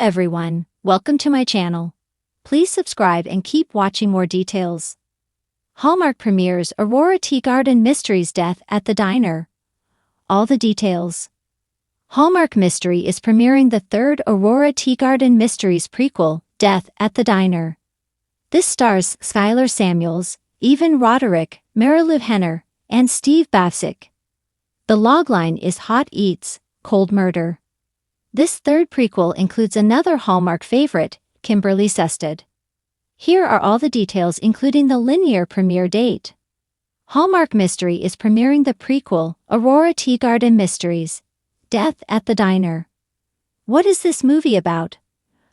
everyone, welcome to my channel. Please subscribe and keep watching more details. Hallmark premieres Aurora Teagarden Mysteries Death at the Diner. All the details. Hallmark Mystery is premiering the third Aurora Teagarden Mysteries prequel, Death at the Diner. This stars Skylar Samuels, Evan Roderick, Marilu Henner, and Steve Bassick. The logline is Hot Eats, Cold Murder. This third prequel includes another Hallmark favorite, Kimberly Sested. Here are all the details including the linear premiere date. Hallmark Mystery is premiering the prequel, Aurora Teagarden Mysteries, Death at the Diner. What is this movie about?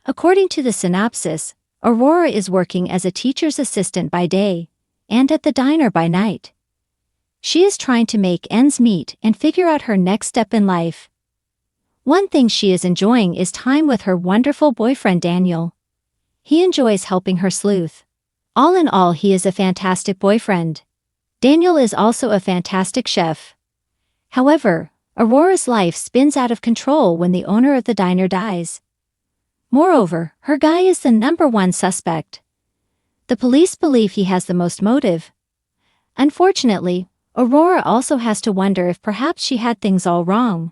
According to the synopsis, Aurora is working as a teacher's assistant by day, and at the diner by night. She is trying to make ends meet and figure out her next step in life. One thing she is enjoying is time with her wonderful boyfriend Daniel. He enjoys helping her sleuth. All in all, he is a fantastic boyfriend. Daniel is also a fantastic chef. However, Aurora's life spins out of control when the owner of the diner dies. Moreover, her guy is the #1 suspect. The police believe he has the most motive. Unfortunately, Aurora also has to wonder if perhaps she had things all wrong.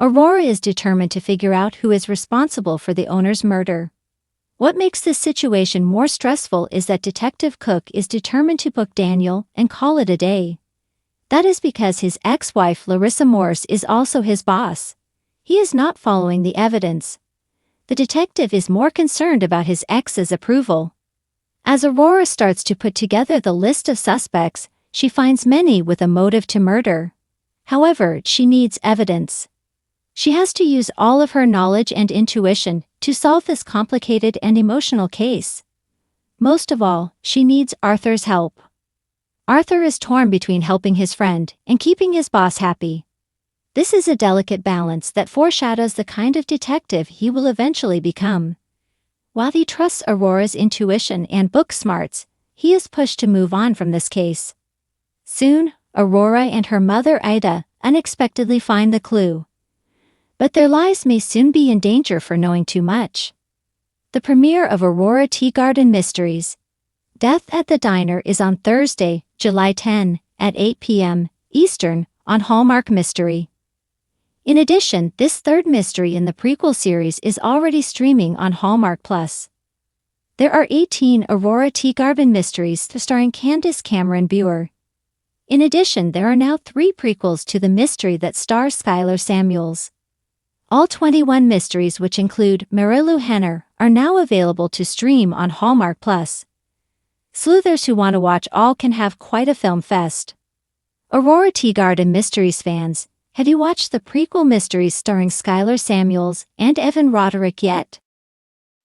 Aurora is determined to figure out who is responsible for the owner's murder. What makes this situation more stressful is that Detective Cook is determined to book Daniel and call it a day. That is because his ex-wife Larissa Morse is also his boss. He is not following the evidence. The detective is more concerned about his ex's approval. As Aurora starts to put together the list of suspects, she finds many with a motive to murder. However, she needs evidence. She has to use all of her knowledge and intuition to solve this complicated and emotional case. Most of all, she needs Arthur's help. Arthur is torn between helping his friend and keeping his boss happy. This is a delicate balance that foreshadows the kind of detective he will eventually become. While he trusts Aurora's intuition and book smarts, he is pushed to move on from this case. Soon, Aurora and her mother Ida unexpectedly find the clue. But their lives may soon be in danger for knowing too much. The premiere of Aurora Teagarden Mysteries, Death at the Diner is on Thursday, July 10, at 8 p.m. Eastern, on Hallmark Mystery. In addition, this third mystery in the prequel series is already streaming on Hallmark Plus. There are 18 Aurora Teagarden Mysteries starring Candace Cameron Bure. In addition, there are now 3 prequels to the mystery that stars Skylar Samuels. All 21 mysteries, which include Marilu Henner, are now available to stream on Hallmark Plus. Sleuthers who want to watch all can have quite a film fest. Aurora Teagarden Mysteries fans, have you watched the prequel mysteries starring Skylar Samuels and Evan Roderick yet?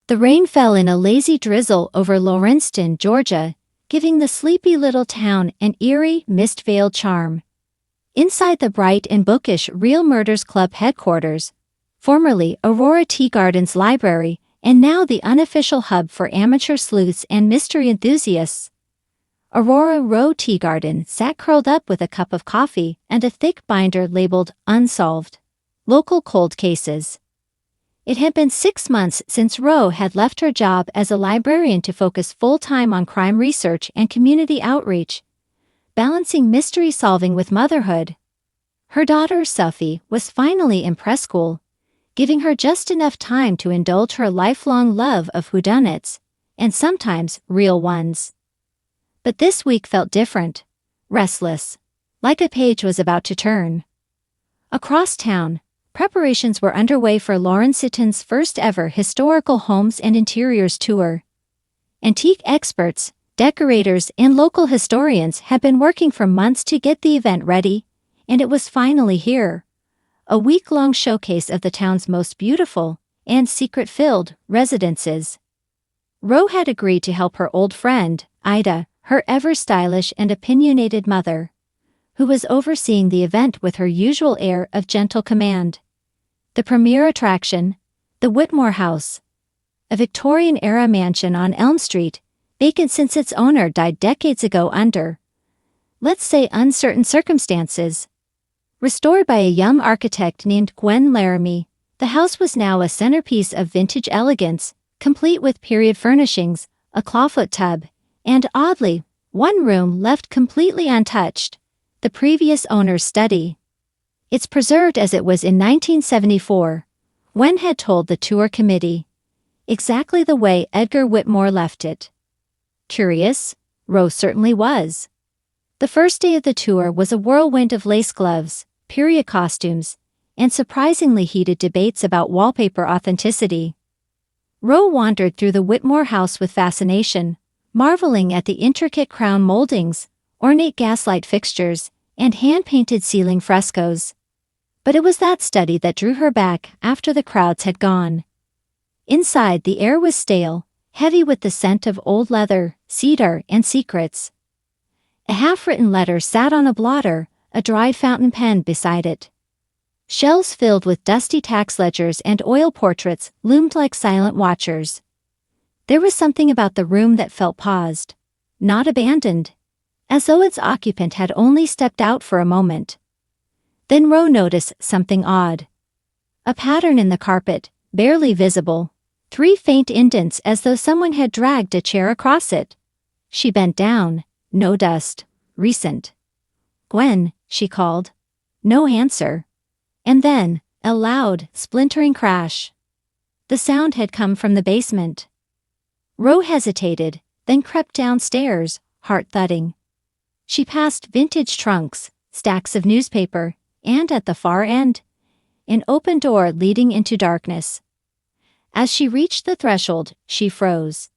The rain fell in a lazy drizzle over Lawrencetown, Georgia, giving the sleepy little town an eerie, mist-veiled charm. Inside the bright and bookish Real Murders Club headquarters, formerly Aurora Teagarden's library, and now the unofficial hub for amateur sleuths and mystery enthusiasts, Aurora Rowe Teagarden sat curled up with a cup of coffee and a thick binder labeled Unsolved Local Cold Cases. It had been 6 months since Rowe had left her job as a librarian to focus full-time on crime research and community outreach, balancing mystery solving with motherhood. Her daughter, Sophie, was finally in press school, giving her just enough time to indulge her lifelong love of whodunits, and sometimes real ones. But this week felt different, restless, like a page was about to turn. Across town, preparations were underway for Lawrencetown's first ever historical homes and interiors tour. Antique experts, decorators, and local historians had been working for months to get the event ready, and it was finally here. A week-long showcase of the town's most beautiful and secret-filled residences. Rowe had agreed to help her old friend, Ida, her ever-stylish and opinionated mother, who was overseeing the event with her usual air of gentle command. The premier attraction, the Whitmore House, a Victorian-era mansion on Elm Street, vacant since its owner died decades ago under, let's say, uncertain circumstances. Restored by a young architect named Gwen Laramie, The house was now a centerpiece of vintage elegance, complete with period furnishings, a clawfoot tub, and oddly, one room left completely untouched, the previous owner's study. It's preserved as it was in 1974, Gwen had told the tour committee. Exactly the way Edgar Whitmore left it. Curious? Rose certainly was. The first day of the tour was a whirlwind of lace gloves, period costumes, and surprisingly heated debates about wallpaper authenticity. Rose wandered through the Whitmore house with fascination, marveling at the intricate crown moldings, ornate gaslight fixtures, and hand-painted ceiling frescoes. But it was that study that drew her back after the crowds had gone. Inside, the air was stale, heavy with the scent of old leather, cedar, and secrets. A half-written letter sat on a blotter, a dried fountain pen beside it. Shelves filled with dusty tax ledgers and oil portraits loomed like silent watchers. There was something about the room that felt paused, not abandoned, as though its occupant had only stepped out for a moment. Then Rose noticed something odd. A pattern in the carpet, barely visible, 3 faint indents as though someone had dragged a chair across it. She bent down. No dust. Recent. "Gwen," she called. No answer. And then, a loud, splintering crash. The sound had come from the basement. Rose hesitated, then crept downstairs, heart thudding. She passed vintage trunks, stacks of newspaper, and at the far end, an open door leading into darkness. As she reached the threshold, she froze.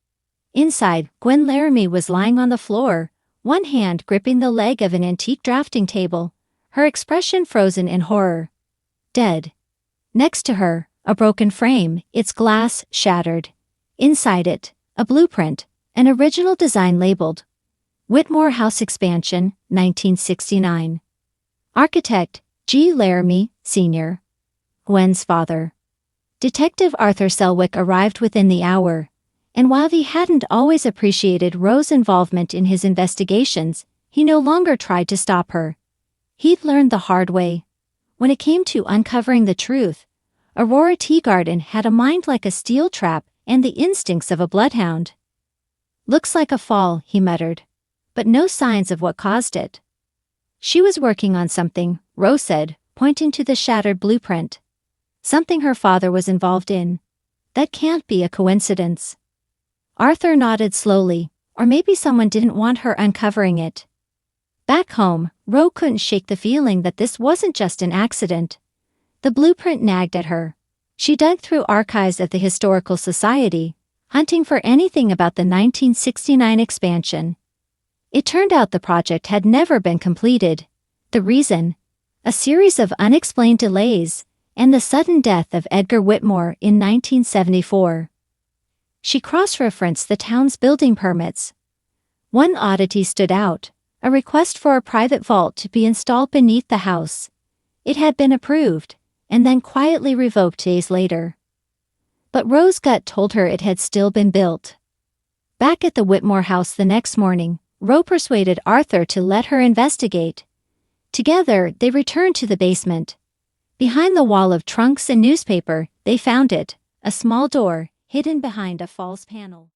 Inside, Gwen Laramie was lying on the floor, one hand gripping the leg of an antique drafting table, her expression frozen in horror. Dead. Next to her, a broken frame, its glass shattered. Inside it, a blueprint, an original design labeled Whitmore House Expansion, 1969. Architect, G. Laramie, Sr. Gwen's father. Detective Arthur Selwick arrived within the hour, and while he hadn't always appreciated Rose's involvement in his investigations, he no longer tried to stop her. He'd learned the hard way. When it came to uncovering the truth, Aurora Teagarden had a mind like a steel trap and the instincts of a bloodhound. "Looks like a fall," he muttered, but no signs of what caused it. "She was working on something," Rose said, pointing to the shattered blueprint. "Something her father was involved in. That can't be a coincidence." Arthur nodded slowly, or maybe someone didn't want her uncovering it. Back home, Rose couldn't shake the feeling that this wasn't just an accident. The blueprint nagged at her. She dug through archives of the Historical Society, hunting for anything about the 1969 expansion. It turned out the project had never been completed. The reason? A series of unexplained delays, and the sudden death of Edgar Whitmore in 1974. She cross-referenced the town's building permits. One oddity stood out, a request for a private vault to be installed beneath the house. It had been approved, and then quietly revoked days later. But Rose's gut told her it had still been built. Back at the Whitmore house the next morning, Rose persuaded Arthur to let her investigate. Together, they returned to the basement. Behind the wall of trunks and newspaper, they found it, a small door, hidden behind a false panel.